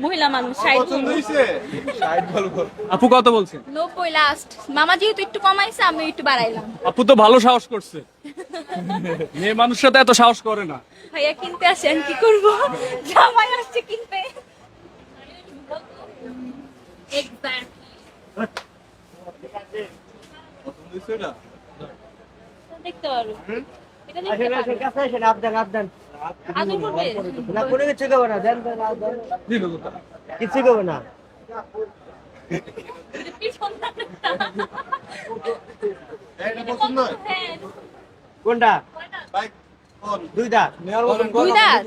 মহিলা মানুষ 60 পছন্দ হইছে 60 বলবো। আপু কত বলছেন? 90 লাস্ট। মামা যেহেতু একটু কমাইছে আমি একটু বাড়াইলাম। আপু তো ভালো সাহস করছে। মেয়ে মানুষরা তো এত সাহস করে না। ভাইয়া কিনতে আসেন কি করব, জামাই আসছে কিনতে। এক্স্যাক্টলি পছন্দ হইছে না দেখতে পারো। এটা দেখতে আসেন পারো। আসেন কাছে আসেন আবদান আদর করবে? না কোনো কিছু করবে না দেন দেন দেন দিল কোথা? কিছু করবে না পিছনটা দেখতে। এটা পছন্দ হয় হ্যাঁ, কোনটা বাইক কোন দুইটা দুই দাঁত।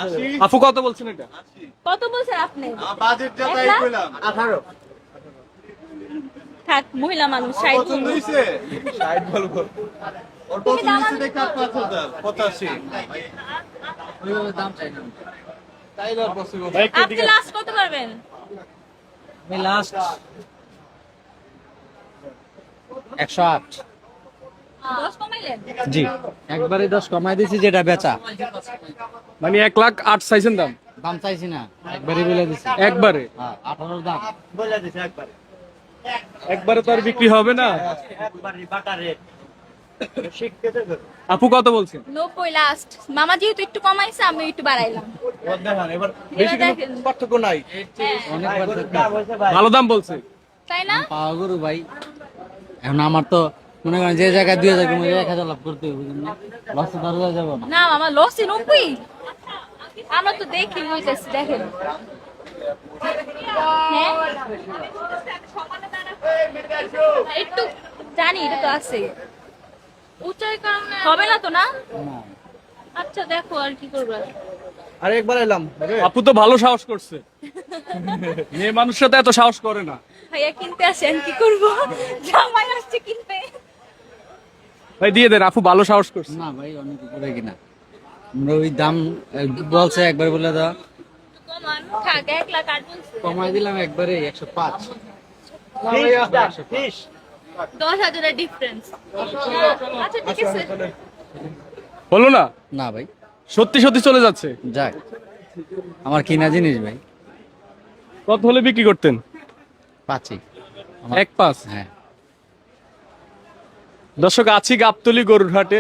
আসি আপু কত বলছেন এটা? আসি কত বলছেন আপনি? বাজেট যা তাই কইলাম 18 থাক, মহিলা মানুষ 60 পছন্দ হইছে 60 বলবো। ওর পছন্দ হইছে দেখে 5000 85 তাইলে আর পসিবল আপনি লাস্ট কত পারবেন? আমি লাস্ট 108 10 কমাইলেন? জি একবারে 10 কমাই দিছি যেটা বেচা মানে 1,08,000 চাইছেন দাম দাম চাইছি না একবারে বলে দিছি একবারে? হ্যাঁ 18 দাম বলে দিছি একবারে একবারে তো আর বিক্রি হবে না। একবারে বাটারে শিখতে দেব আপু কত বলছেন? 90 লাস্ট। মামা যেহেতু একটু কমাইছে আমি একটু বাড়াইলাম। দেখেন এবার বেশি দেখেন পার্থক্য নাই হ্যাঁ, অনেক বার ভালো দাম বলছে। তাই না? পাওয়া গরু ভাই এখন আমার তো মনে করেন যে জায়গায় 2000 কমে 1000 লাভ করতে হবে বুঝলেন না লস তো ধরা যাব না না মামা লসি 90। আমরা তো দেখি বুঝতেছি দেখেন। হ্যাঁ? একটু জানি এটা তো আছে উচ্চার কারণে হবে না তো না। আচ্ছা দেখো আর কি করবে। আরে একবার এলাম আপু তো ভালো সাহস করছে। মেয়ে মানুষরা তো এত সাহস করে না। ভাইয়া কিনতে আসেন কি করব, জামাই আসছে কিনতে। ভাই দিয়ে দেন, আপু ভালো সাহস করছে। না ভাই অনেক উপরে কিনা আমরা ওই দাম বলছে একবার বলে দাও কমান থাক 1 লাখ 8 বলছে। কমাই দিলাম একবারে 105 10,000 এর ডিফারেন্স। আচ্ছা ঠিক আছে। হলো না? না ভাই সত্যি সত্যি চলে যাচ্ছে। যাক আমার কিনা জিনিস ভাই কত হলে বিক্রি করতেন? পাচ্ছি 1,5। হ্যাঁ দর্শক আছি গাবতলী গরুর হাটে।